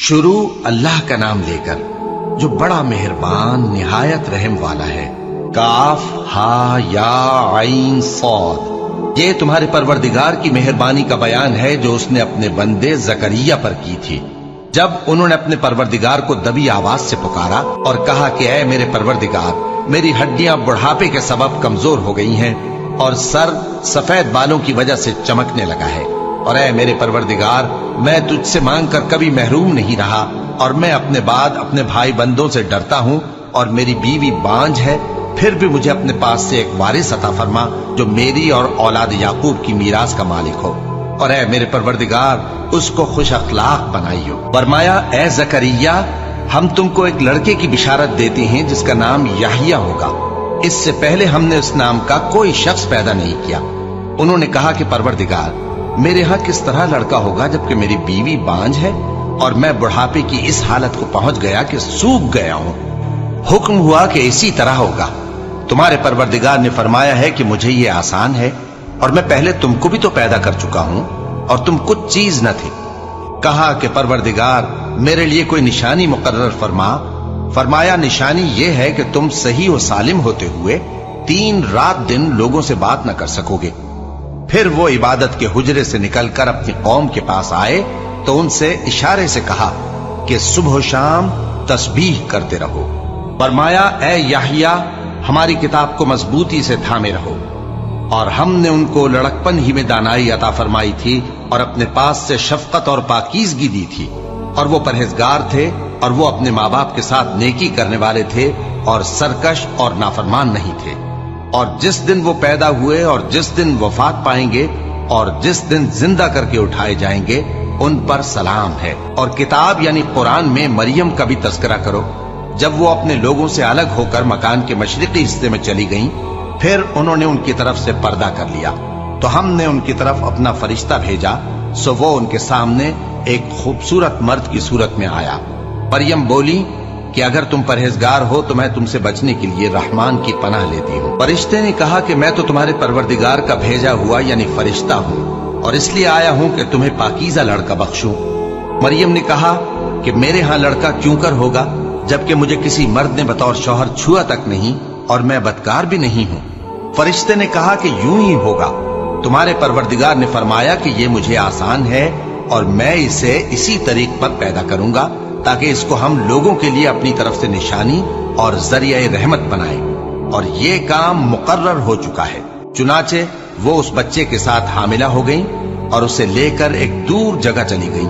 शुरू अल्लाह का नाम लेकर जो बड़ा मेहरबान निहायत रहम वाला है। काफ हा या आइन सौद। ये तुम्हारे परवरदिगार की मेहरबानी का बयान है जो उसने अपने बंदे जकरिया पर की थी, जब उन्होंने अपने परवरदिगार को दबी आवाज से पुकारा और कहा कि ऐ मेरे परवरदिगार, मेरी हड्डियां बुढ़ापे के सबब कमजोर हो गई हैं और सर सफेद बालों की वजह से चमकने लगा है। और ऐ मेरे परवरदिगार, मैं तुझसे मांग कर कभी महरूम नहीं रहा और मैं अपने बाद अपने भाई बंदों से डरता हूं और मेरी बीवी बांझ है, फिर भी मुझे अपने पास से एक वारिस अता फरमा जो मेरी और औलाद याकूब की मीरास का मालिक हो। और ऐ मेरे परवरदिगार, उसको खुश अखलाक बनाइयो। फरमाया, ऐ जकरिया, हम तुमको एक लड़के की बिशारत देते हैं जिसका नाम याहिया होगा। इससे पहले हमने उस नाम का कोई शख्स पैदा नहीं किया। उन्होंने कहा कि परवरदिगार, मेरे यहाँ किस तरह लड़का होगा जबकि मेरी बीवी बांझ है और मैं बुढ़ापे की इस हालत को पहुंच गया कि सूख गया हूं। हुक्म हुआ कि इसी तरह होगा। तुम्हारे परवरदिगार ने फरमाया है कि मुझे ये आसान है और मैं पहले तुमको भी तो पैदा कर चुका हूं और तुम कुछ चीज न थे। कहा कि परवरदिगार, मेरे लिए कोई निशानी मुकर्रर फरमा। फरमाया, निशानी ये है कि तुम सही और सालिम होते हुए 3 रात दिन लोगों से बात न कर सकोगे। फिर वो इबादत के हुजरे से निकलकर अपनी कौम के पास आए तो उनसे इशारे से कहा कि सुबह शाम तस्बीह करते रहो। फरमाया, ऐ याहिया, हमारी किताब को मजबूती से थामे रहो। और हमने उनको लड़कपन ही में दानाई अता फरमाई थी और अपने पास से शफकत और पाकीज़गी दी थी। और वो परहेजगार थे और वो अपने माँ बाप के साथ नेकी करने वाले थे और सरकश और नाफरमान नहीं थे। और जिस दिन वो पैदा हुए और जिस दिन वफात पाएंगे और जिस दिन जिंदा करके उठाए जाएंगे, उन पर सलाम है। और किताब यानी कुरान में मरियम का भी तस्करा करो। जब वो अपने लोगों से अलग होकर मकान के मशरिकी हिस्से में चली गईं, फिर उन्होंने उनकी तरफ से पर्दा कर लिया तो हमने उनकी तरफ अपना फरिश्ता भेजा, सो वो उनके सामने एक खूबसूरत मर्द की सूरत में आया। मरियम बोली कि अगर तुम परहेजगार हो तो मैं तुमसे बचने के लिए रहमान की पनाह लेती हूँ। फरिश्ते ने कहा कि मैं तो तुम्हारे परवरदिगार का भेजा हुआ यानी फरिश्ता हूँ और इसलिए आया हूँ कि तुम्हें पाकीज़ा लड़का बख्शूं। मरियम ने कहा कि मेरे यहाँ लड़का क्यों कर होगा जबकि मुझे किसी मर्द ने बतौर शौहर छुआ तक नहीं और मैं बदकार भी नहीं हूँ। फरिश्ते ने कहा कि यूं ही होगा। तुम्हारे परवरदिगार ने फरमाया कि ये मुझे आसान है और मैं इसे इसी तरीक पर पैदा करूंगा ताकि इसको हम लोगों के लिए अपनी तरफ से निशानी और जरिया रहमत बनाए। और ये काम मुकर्रर हो चुका है। चुनाचे वो उस बच्चे के साथ हामिला हो गई और उसे लेकर एक दूर जगह चली गई।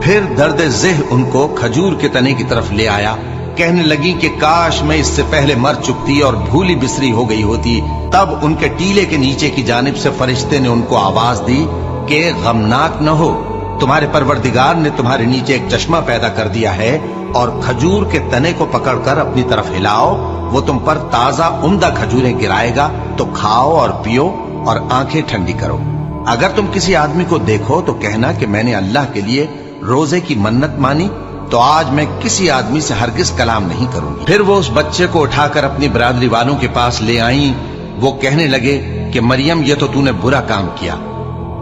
फिर दर्द ज़ेह उनको खजूर के तने की तरफ ले आया। कहने लगी कि काश मैं इससे पहले मर चुकती और भूली बिसरी हो गई होती। तब उनके टीले के नीचे की जानिब से फरिश्ते ने उनको आवाज दी कि गमनाक न हो, तुम्हारे परवरदिगार ने तुम्हारे नीचे एक चश्मा पैदा कर दिया है और खजूर के तने को पकड़कर अपनी तरफ हिलाओ, वो तुम पर ताजा उम्दा खजूरें गिराएगा, तो खाओ और पियो और आंखें ठंडी करो। अगर तुम किसी आदमी को देखो तो कहना कि मैंने अल्लाह के लिए रोजे की मन्नत मानी, तो आज मैं किसी आदमी से हरगिज कलाम नहीं करूंगी। फिर वो उस बच्चे को उठाकर अपनी बरादरी वालों के पास ले आई। वो कहने लगे कि मरियम, ये तो तूने बुरा काम किया।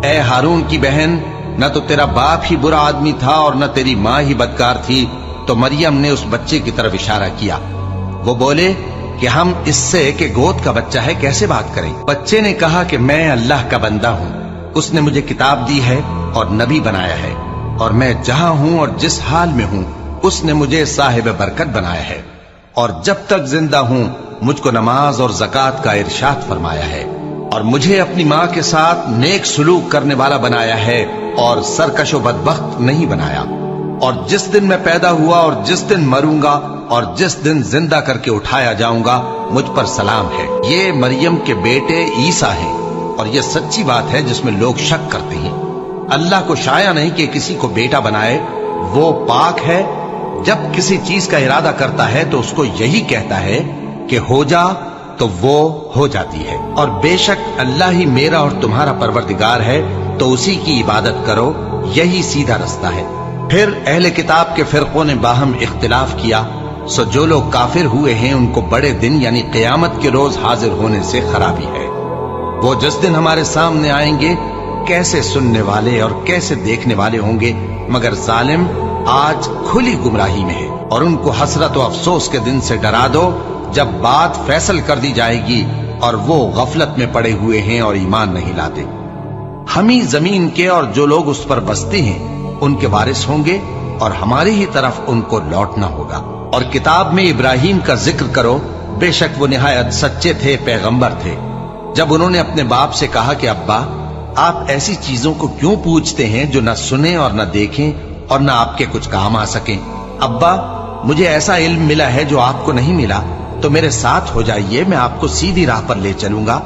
ए हारून की बहन, न तो तेरा बाप ही बुरा आदमी था और न तेरी माँ ही बदकार थी। तो मरियम ने उस बच्चे की तरफ इशारा किया। वो बोले कि हम इससे कि गोद का बच्चा है कैसे बात करें। बच्चे ने कहा कि मैं अल्लाह का बंदा हूँ, उसने मुझे किताब दी है और नबी बनाया है और मैं जहां हूं और जिस हाल में हूं उसने मुझे साहिब बरकत बनाया है और जब तक जिंदा हूं मुझको नमाज और ज़कात का इरशाद फरमाया है और मुझे अपनी माँ के साथ नेक सुलूक करने वाला बनाया है और सरकशो बदबख्त नहीं बनाया। और जिस दिन मैं पैदा हुआ और जिस दिन मरूंगा और जिस दिन जिंदा करके उठाया जाऊंगा, मुझ पर सलाम है। ये मरियम के बेटे ईसा हैं और ये सच्ची बात है जिसमें लोग शक करते हैं। अल्लाह को शाया नहीं कि किसी को बेटा बनाए, वो पाक है। जब किसी चीज का इरादा करता है तो उसको यही कहता है कि हो जा, तो वो हो जाती है। और बेशक अल्लाह ही मेरा और तुम्हारा परवरदिगार है, तो उसी की इबादत करो, यही सीधा रास्ता है। फिर अहले किताब के फिरकों ने बाहम इख्तिलाफ किया, सो जो लोग काफिर हुए हैं उनको बड़े दिन यानी क़यामत के रोज हाजिर होने से खराबी है। वो जिस दिन हमारे सामने आएंगे कैसे सुनने वाले और कैसे देखने वाले होंगे, मगर जालिम آج کھلی گمراہی میں ہے، اور ان کو حسرت و افسوس کے دن سے ڈرا دو جب بات فیصل کر دی جائے گی اور وہ غفلت میں پڑے ہوئے ہیں اور ایمان نہیں لاتے۔ ہم ہی زمین کے اور جو لوگ اس پر بستے ہیں ان کے وارث ہوں گے، اور ہماری ہی طرف ان کو لوٹنا ہوگا۔ اور کتاب میں ابراہیم کا ذکر کرو، بے شک وہ نہایت سچے تھے، پیغمبر تھے۔ جب انہوں نے اپنے باپ سے کہا کہ ابا، آپ ایسی چیزوں کو کیوں پوچھتے ہیں جو نہ سنیں اور نہ دیکھیں اور نہ آپ کے کچھ کام آ سکیں؟ ابا، مجھے ایسا علم ملا ہے جو آپ کو نہیں ملا، تو میرے ساتھ ہو جائیے، میں آپ کو سیدھی راہ پر لے چلوں گا۔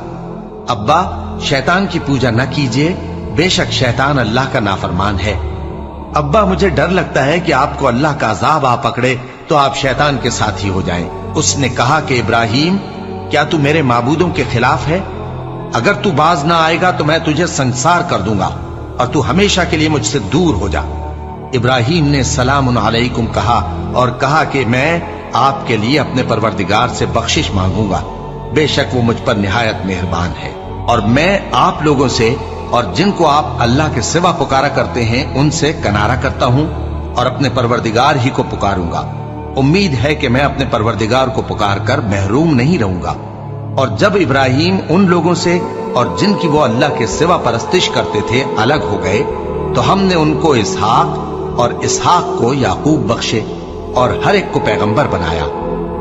ابا، شیطان کی پوجا نہ کیجیے، بے شک شیطان اللہ کا نافرمان ہے۔ ابا، مجھے ڈر لگتا ہے کہ آپ کو اللہ کا عذاب آ پکڑے تو آپ شیطان کے ساتھی ہو جائیں۔ اس نے کہا کہ ابراہیم، کیا تو میرے معبودوں کے خلاف ہے؟ اگر تو باز نہ آئے گا تو میں تجھے سنسار کر دوں گا اور تو ہمیشہ کے لیے مجھ سے دور ہو جا۔ ابراہیم نے سلام علیکم کہا اور کہا کہ میں آپ کے لیے اپنے پروردگار سے بخشش مانگوں گا، بے شک وہ مجھ پر نہایت مہربان ہے، اور میں آپ لوگوں سے اور جن کو آپ اللہ کے سوا پکارا کرتے ہیں ان سے کنارہ کرتا ہوں اور اپنے پروردگار ہی کو پکاروں گا۔ امید ہے کہ میں اپنے پروردگار کو پکار کر محروم نہیں رہوں گا۔ اور جب ابراہیم ان لوگوں سے اور جن کی وہ اللہ کے سوا پرستش کرتے تھے الگ ہو گئے تو ہم نے ان کو اسحاق اور اسحاق کو یعقوب بخشے اور ہر ایک کو پیغمبر بنایا،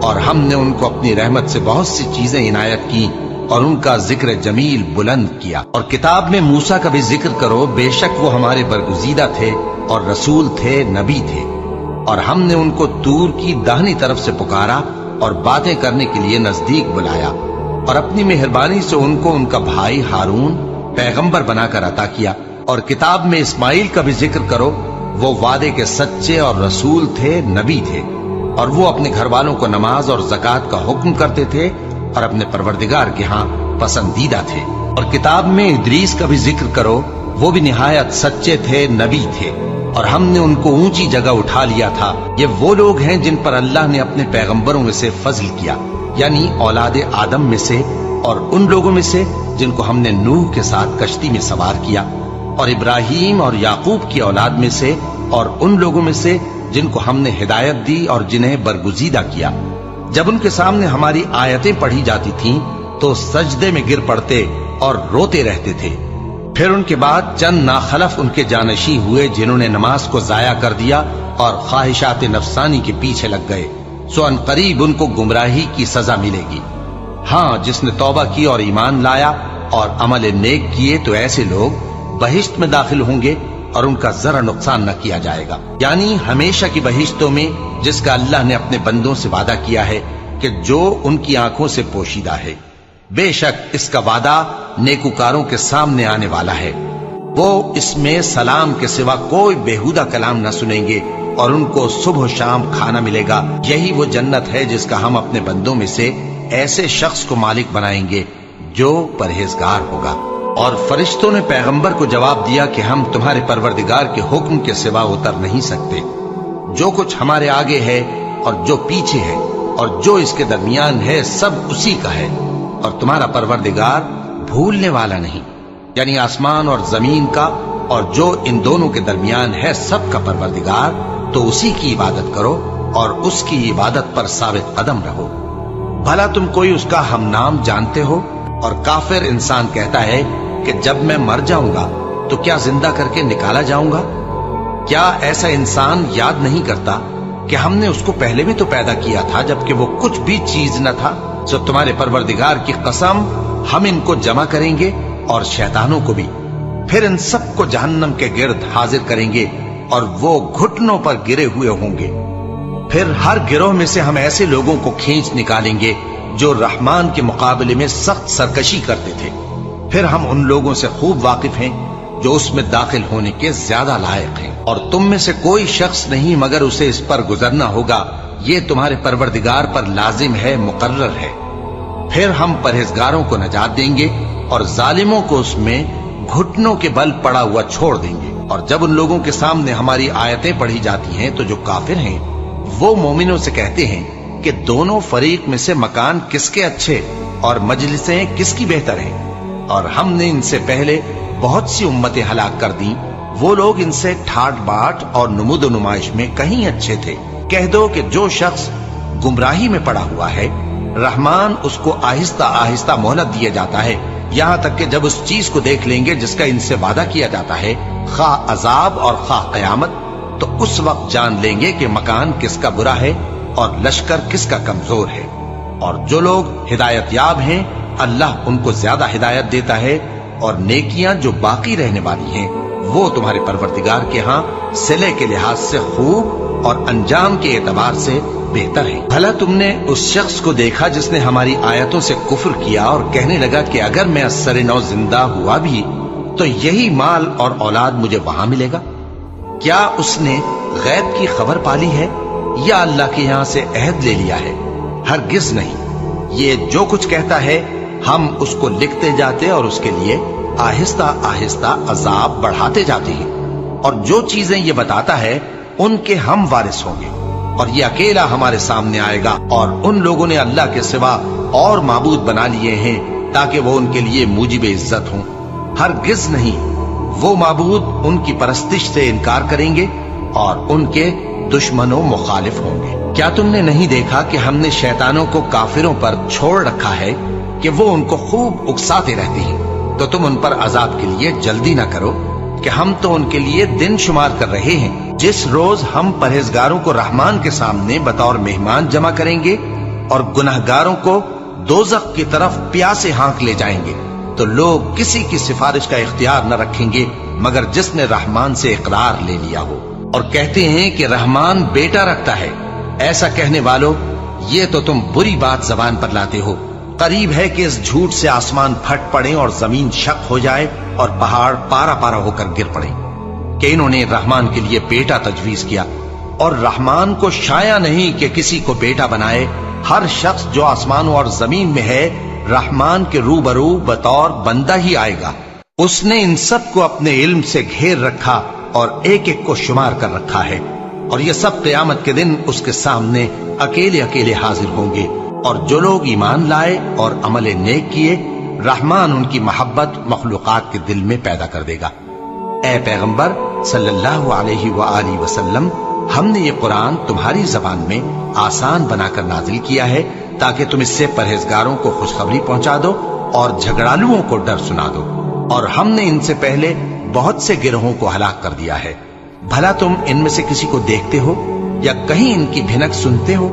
اور ہم نے ان کو اپنی رحمت سے بہت سی چیزیں عنایت کی اور ان کا ذکر جمیل بلند کیا۔ اور کتاب میں موسیٰ کا بھی ذکر کرو، بے شک وہ ہمارے برگزیدہ تھے اور رسول تھے، نبی تھے، اور ہم نے ان کو طور کی داہنی طرف سے پکارا اور باتیں کرنے کے لیے نزدیک بلایا، اور اپنی مہربانی سے ان کو ان کا بھائی ہارون پیغمبر بنا کر عطا کیا۔ اور کتاب میں اسماعیل کا بھی ذکر کرو، وہ وعدے کے سچے اور رسول تھے، نبی تھے، اور وہ اپنے گھر والوں کو نماز اور زکوٰۃ کا حکم کرتے تھے اور اپنے پروردگار کے ہاں پسندیدہ تھے۔ اور کتاب میں ادریس کا بھی ذکر کرو، وہ بھی نہایت سچے تھے، نبی تھے، اور ہم نے ان کو اونچی جگہ اٹھا لیا تھا۔ یہ وہ لوگ ہیں جن پر اللہ نے اپنے پیغمبروں میں سے فضل کیا، یعنی اولاد آدم میں سے، اور ان لوگوں میں سے جن کو ہم نے نوح کے ساتھ کشتی میں سوار کیا، اور ابراہیم اور یعقوب کی اولاد میں سے، اور ان لوگوں میں سے جن کو ہم نے ہدایت دی اور جنہیں برگزیدہ کیا۔ جب ان کے سامنے ہماری آیتیں پڑھی جاتی تھیں تو سجدے میں گر پڑتے اور روتے رہتے تھے۔ پھر ان کے بعد چند ناخلف ان کے جانشی ہوئے جنہوں نے نماز کو ضائع کر دیا اور خواہشات نفسانی کے پیچھے لگ گئے، سو ان قریب ان کو گمراہی کی سزا ملے گی۔ ہاں، جس نے توبہ کی اور ایمان لایا اور عمل نیک کیے تو ایسے لوگ بہشت میں داخل ہوں گے اور ان کا ذرا نقصان نہ کیا جائے گا، یعنی ہمیشہ کی بہشتوں میں، جس کا اللہ نے اپنے بندوں سے وعدہ کیا ہے کہ جو ان کی آنکھوں سے پوشیدہ ہے۔ بے شک اس کا وعدہ نیکوکاروں کے سامنے آنے والا ہے، وہ اس میں سلام کے سوا کوئی بےہودہ کلام نہ سنیں گے اور ان کو صبح و شام کھانا ملے گا۔ یہی وہ جنت ہے جس کا ہم اپنے بندوں میں سے ایسے شخص کو مالک بنائیں گے جو پرہیزگار ہوگا۔ اور فرشتوں نے پیغمبر کو جواب دیا کہ ہم تمہارے پروردگار کے حکم کے سوا اتر نہیں سکتے۔ جو کچھ ہمارے آگے ہے اور جو پیچھے ہے اور جو اس کے درمیان ہے سب اسی کا ہے، اور تمہارا پروردگار بھولنے والا نہیں، یعنی آسمان اور زمین کا اور جو ان دونوں کے درمیان ہے سب کا پروردگار، تو اسی کی عبادت کرو اور اس کی عبادت پر ثابت قدم رہو۔ بھلا تم کوئی اس کا ہم نام جانتے ہو؟ اور کافر انسان کہتا ہے کہ جب میں مر جاؤں گا تو کیا زندہ کر کے نکالا جاؤں گا؟ کیا ایسا انسان یاد نہیں کرتا کہ ہم نے اس کو پہلے بھی تو پیدا کیا تھا جبکہ وہ کچھ بھی چیز نہ تھا؟ سو تمہارے پروردگار کی قسم، ہم ان کو جمع کریں گے اور شیطانوں کو بھی، پھر ان سب کو جہنم کے گرد حاضر کریں گے اور وہ گھٹنوں پر گرے ہوئے ہوں گے۔ پھر ہر گروہ میں سے ہم ایسے لوگوں کو کھینچ نکالیں گے جو رحمان کے مقابلے میں سخت سرکشی کرتے تھے، پھر ہم ان لوگوں سے خوب واقف ہیں جو اس میں داخل ہونے کے زیادہ لائق ہیں، اور تم میں سے کوئی شخص نہیں مگر اسے اس پر گزرنا ہوگا، یہ تمہارے پروردگار پر لازم ہے، مقرر ہے۔ پھر ہم پرہیزگاروں کو نجات دیں گے اور ظالموں کو اس میں گھٹنوں کے بل پڑا ہوا چھوڑ دیں گے۔ اور جب ان لوگوں کے سامنے ہماری آیتیں پڑھی جاتی ہیں تو جو کافر ہیں وہ مومنوں سے کہتے ہیں کہ دونوں فریق میں سے مکان کس کے اچھے اور مجلسیں کس کی بہتر ہیں، اور ہم نے ان سے پہلے بہت سی امتیں ہلاک کر دیں، वो लोग इनसे ठाट बाट और नुमुद नुमाइश में कहीं अच्छे थे। कह दो कि जो शख्स गुमराही में पड़ा हुआ है, रहमान उसको आहिस्ता आहिस्ता मोहलत दिया जाता है, यहाँ तक कि जब उस चीज को देख लेंगे जिसका इनसे वादा किया जाता है, खा अजाब और खा कयामत, तो उस वक्त जान लेंगे कि मकान किसका बुरा है और लश्कर किसका कमजोर है। और जो लोग हिदायत याब हैं, अल्लाह उनको ज्यादा हिदायत देता है, और नेकियां जो बाकी रहने वाली हैं वो तुम्हारे परवरदिगार के यहाँ सिले के लिहाज से खूब और अंजाम के एतबार से बेहतर है। भला तुमने उस शख्स को देखा जिसने हमारी आयतों से कुफ्र किया और कहने लगा कि अगर मैं अस्सर नौ जिंदा हुआ भी तो यही माल और औलाद मुझे वहां मिलेगा? क्या उसने गैब की खबर पाली है या अल्लाह के यहाँ से अहद ले लिया है? हरगिज नहीं। ये जो कुछ कहता है हम उसको लिखते जाते और उसके लिए आहिस्ता आहिस्ता अजाब बढ़ाते जाते हैं, और जो चीजें ये बताता है उनके हम वारिस होंगे, और ये अकेला हमारे सामने आएगा। और उन लोगों ने अल्लाह के सिवा और माबूद बना लिए हैं ताकि वो उनके लिए मूजिब इज्जत हों। हरगिज नहीं, वो माबूद उनकी परस्तिश से इनकार करेंगे और उनके दुश्मनों मुखालिफ होंगे। क्या तुमने नहीं देखा कि हमने शैतानों को काफिरों पर छोड़ रखा है कि वो उनको खूब उकसाते रहते हैं? तो तुम उन पर अजाब के लिए जल्दी ना करो कि हम तो उनके लिए दिन शुमार कर रहे हैं। जिस रोज हम परहेजगारों को रहमान के सामने बतौर मेहमान जमा करेंगे और गुनहगारों को दोज़ख की तरफ प्यासे हाँक ले जाएंगे, तो लोग किसी की सिफारिश का इख्तियार न रखेंगे मगर जिसने रहमान से इकरार ले लिया हो। और कहते हैं कि रहमान बेटा रखता है। ऐसा कहने वालों, ये तो तुम बुरी बात जबान पर लाते हो। करीब है कि इस झूठ से आसमान फट पड़े और जमीन शक हो जाए और पहाड़ पारा पारा होकर गिर पड़े कि इन्होंने रहमान के लिए बेटा तजवीज किया। और रहमान को शाया नहीं कि किसी को बेटा बनाए। हर शख्स जो आसमानों और जमीन में है रहमान के रूबरू बतौर बंदा ही आएगा। उसने इन सब को अपने इल्म से घेर रखा और एक एक को शुमार कर रखा है, और ये सब क़यामत के दिन उसके सामने अकेले अकेले हाजिर होंगे। और जो लोग ईमान लाए और अमल नेक किए, रहमान उनकी मोहब्बत मखलूकात के दिल में पैदा कर देगा। ए पैगंबर सल्लल्लाहु अलैहि वसल्लम, हमने ये कुरान तुम्हारी जबान में आसान बनाकर नाजिल किया है ताकि तुम इससे परहेजगारों को खुशखबरी पहुंचा दो और झगड़ालुओं को डर सुना दो। और हमने इनसे पहले बहुत से गिरोहों को हलाक कर दिया है। भला तुम इनमें से किसी को देखते हो या कहीं इनकी भिनक सुनते हो?